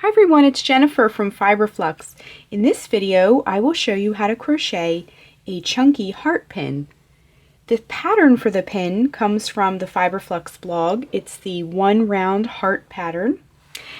Hi everyone, it's Jennifer from Fiberflux. In this video, I will show you how to crochet a chunky heart pin. The pattern for the pin comes from the Fiberflux blog. It's the one round heart pattern.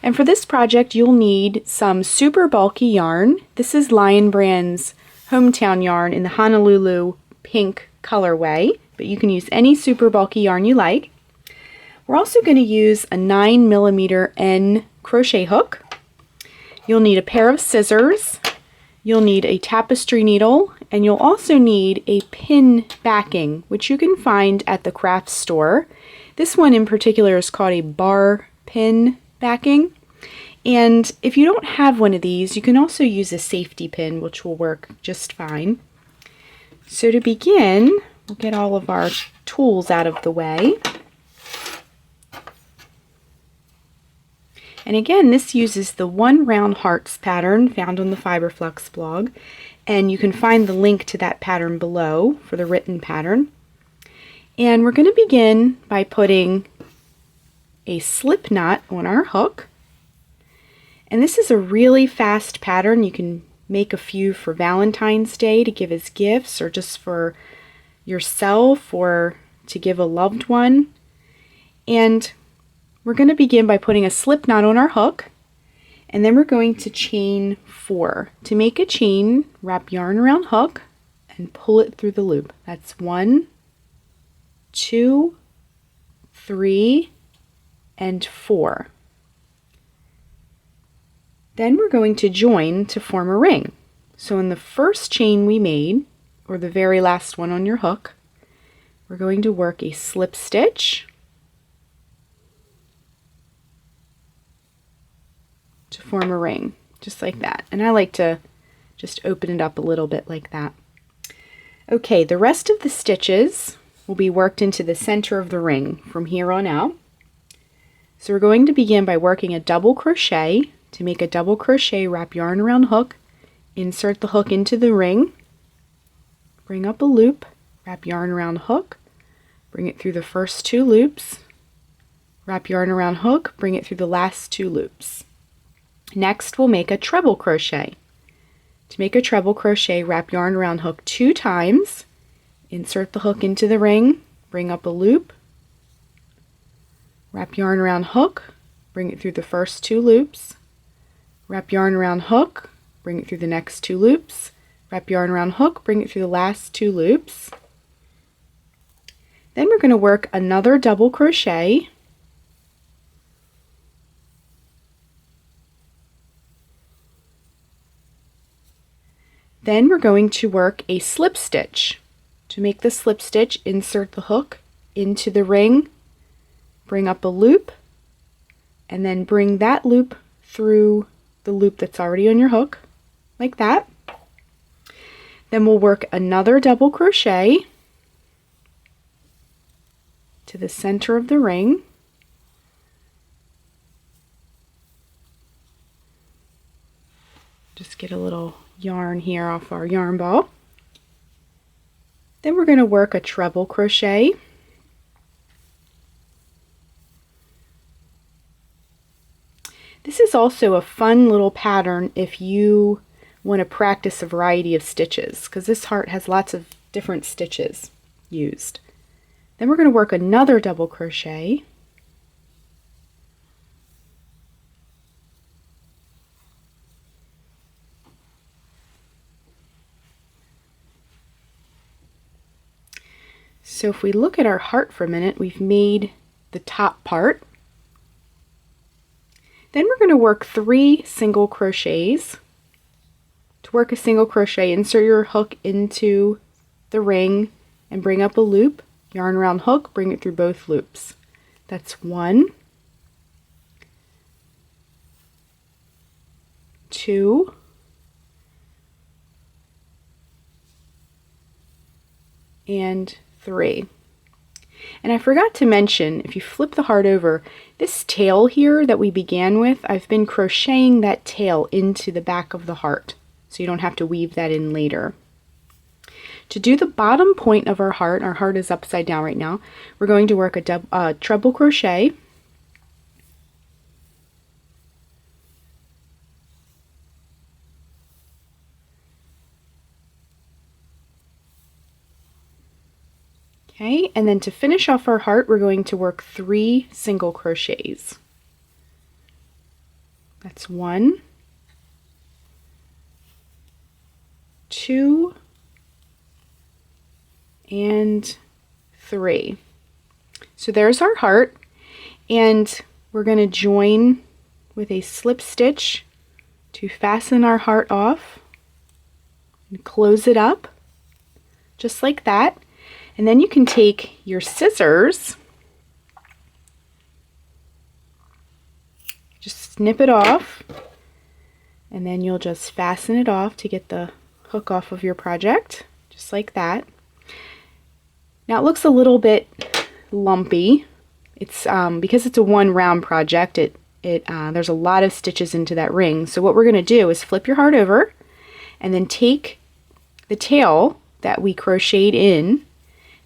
And for this project, you'll need some super bulky yarn. This is Lion Brand's hometown yarn in the Honolulu pink colorway, but you can use any super bulky yarn you like. We're also going to use a 9mm N crochet hook. You'll need a pair of scissors, you'll need a tapestry needle, and you'll also need a pin backing, which you can find at the craft store. This one in particular is called a bar pin backing. And if you don't have one of these, you can also use a safety pin, which will work just fine. So to begin, we'll get all of our tools out of the way. And again, this uses the one round hearts pattern found on the Fiberflux blog, and you can find the link to that pattern below for the written pattern. And we're going to begin by putting a slip knot on our hook. And this is a really fast pattern. You can make a few for Valentine's Day to give as gifts, or just for yourself, or to give a loved one. And we're going to begin by putting a slip knot on our hook, and then we're going to chain 4. To make a chain, wrap yarn around hook and pull it through the loop. That's 1, 2, 3, and 4. Then we're going to join to form a ring. So in the first chain we made, or the very last one on your hook, we're going to work a slip stitch to form a ring, just like that. And I like to just open it up a little bit like that. Okay, the rest of the stitches will be worked into the center of the ring from here on out. So we're going to begin by working a double crochet. To make a double crochet, wrap yarn around hook, insert the hook into the ring, bring up a loop, wrap yarn around hook, bring it through the first 2 loops, wrap yarn around hook, bring it through the last 2 loops. Next, we'll make a treble crochet. To make a treble crochet, wrap yarn around hook 2 times, insert the hook into the ring, bring up a loop, wrap yarn around hook, bring it through the first 2 loops, wrap yarn around hook, bring it through the next 2 loops, wrap yarn around hook, bring it through the last 2 loops. Then we're going to work another double crochet. Then we're going to work a slip stitch. To make the slip stitch, insert the hook into the ring, bring up a loop, and then bring that loop through the loop that's already on your hook, like that. Then we'll work another double crochet to the center of the ring. Just get a little yarn here off our yarn ball. Then we're going to work a treble crochet. This is also a fun little pattern if you want to practice a variety of stitches, because this heart has lots of different stitches used. Then we're going to work another double crochet. So if we look at our heart for a minute, we've made the top part. Then we're going to work 3 single crochets. To work a single crochet, insert your hook into the ring and bring up a loop, yarn around hook, bring it through both loops. That's 1, 2, and 3. And I forgot to mention, if you flip the heart over, this tail here that we began with, I've been crocheting that tail into the back of the heart, so you don't have to weave that in later. To do the bottom point of our heart is upside down right now, we're going to work a treble crochet, Okay, and then to finish off our heart, we're going to work 3 single crochets. That's 1, 2, and 3. So there's our heart, and we're going to join with a slip stitch to fasten our heart off and close it up just like that. And then you can take your scissors, just snip it off, and then you'll just fasten it off to get the hook off of your project, just like that. Now it looks a little bit lumpy. It's because it's a 1 round project, there's a lot of stitches into that ring. So what we're going to do is flip your heart over and then take the tail that we crocheted in,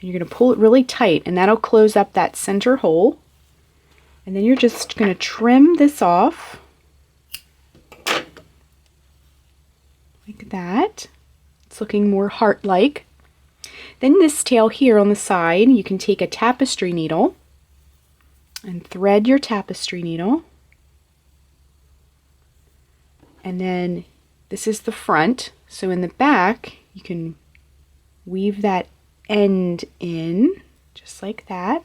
and you're going to pull it really tight, and that'll close up that center hole. And then you're just going to trim this off like that. It's looking more heart-like. Then this tail here on the side, you can take a tapestry needle and thread your tapestry needle. And then this is the front, so in the back you can weave that end in just like that.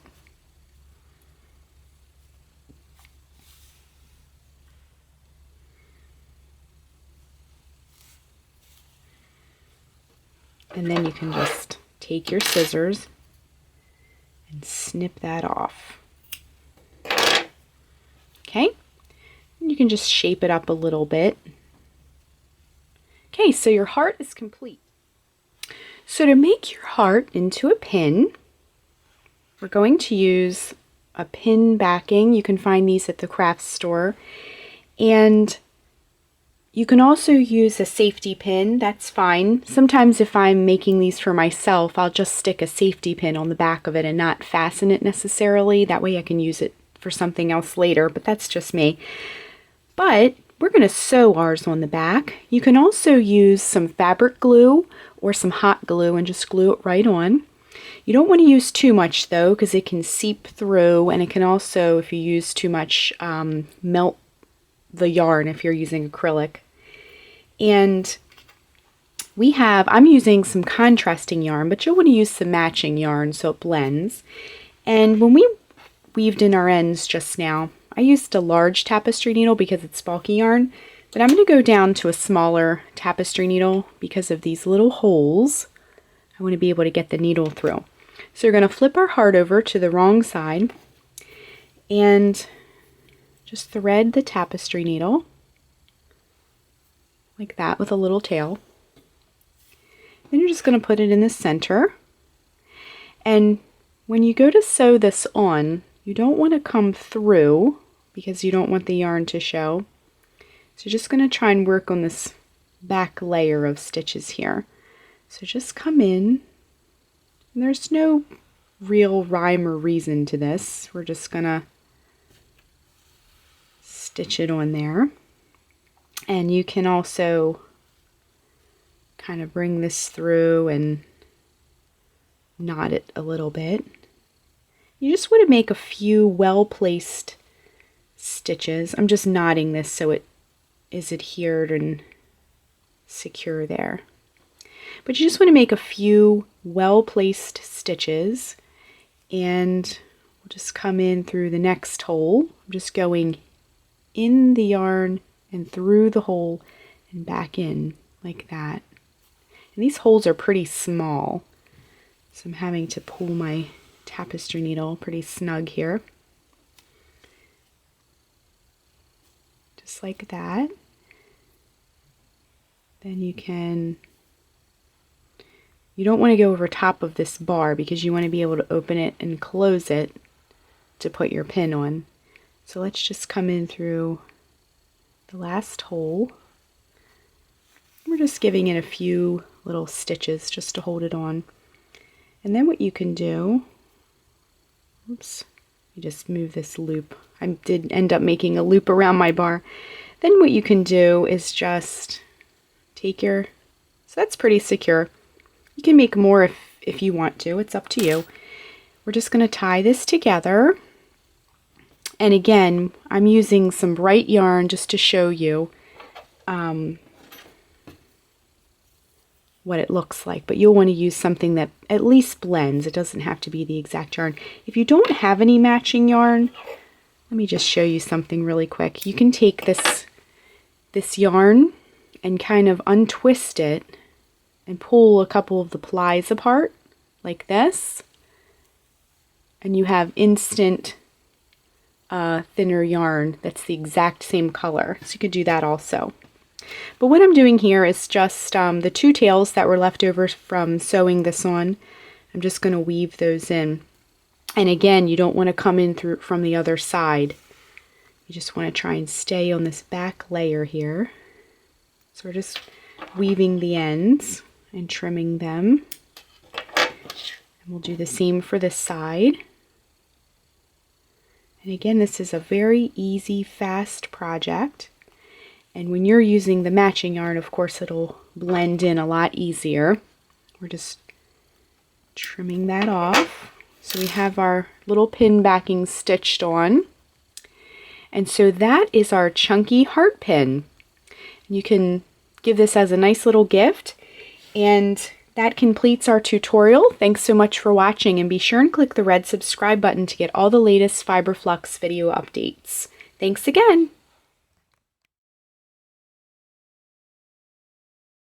And then you can just take your scissors and snip that off. Okay, and you can just shape it up a little bit. Okay, so your heart is complete. So to make your heart into a pin, we're going to use a pin backing. You can find these at the craft store. And you can also use a safety pin, that's fine. Sometimes if I'm making these for myself, I'll just stick a safety pin on the back of it and not fasten it necessarily. That way I can use it for something else later, but that's just me. But we're going to sew ours on the back. You can also use some fabric glue or some hot glue and just glue it right on. You don't want to use too much though, because it can seep through, and it can also, if you use too much, melt the yarn if you're using acrylic. And I'm using some contrasting yarn, but you'll want to use some matching yarn so it blends. And when we weaved in our ends just now, I used a large tapestry needle because it's bulky yarn, but I'm going to go down to a smaller tapestry needle because of these little holes. I want to be able to get the needle through. So we're going to flip our heart over to the wrong side and just thread the tapestry needle like that with a little tail. Then you're just going to put it in the center. And when you go to sew this on, you don't want to come through because you don't want the yarn to show. So you're just going to try and work on this back layer of stitches here. So just come in. And there's no real rhyme or reason to this. We're just going to stitch it on there. And you can also kind of bring this through and knot it a little bit. You just want to make a few well-placed stitches. I'm just knotting this so it is adhered and secure there. But you just want to make a few well-placed stitches, and we'll just come in through the next hole. I'm just going in the yarn and through the hole and back in like that. And these holes are pretty small, so I'm having to pull my tapestry needle pretty snug here. Just like that. Then you don't want to go over top of this bar because you want to be able to open it and close it to put your pin on. So let's just come in through the last hole. We're just giving it a few little stitches just to hold it on. And then what you can do, oops, you just move this loop. I did end up making a loop around my bar. Then what you can do is just take so that's pretty secure. You can make more if you want to, it's up to you. we're just going to tie this together. And again, I'm using some bright yarn just to show you what it looks like, but you'll want to use something that at least blends. It doesn't have to be the exact yarn. If you don't have any matching yarn, let me just show you something really quick. You can take this yarn and kind of untwist it and pull a couple of the plies apart like this, and you have instant thinner yarn that's the exact same color. So you could do that also. But what I'm doing here is just the two tails that were left over from sewing this on. I'm just going to weave those in. And again, you don't want to come in through from the other side. You just want to try and stay on this back layer here. So we're just weaving the ends and trimming them. And we'll do the same for this side. And again, this is a very easy, fast project. And when you're using the matching yarn, of course, it'll blend in a lot easier. We're just trimming that off. So we have our little pin backing stitched on. And so that is our chunky heart pin. You can give this as a nice little gift. And that completes our tutorial. Thanks so much for watching, and be sure and click the red subscribe button to get all the latest Fiber Flux video updates. Thanks again!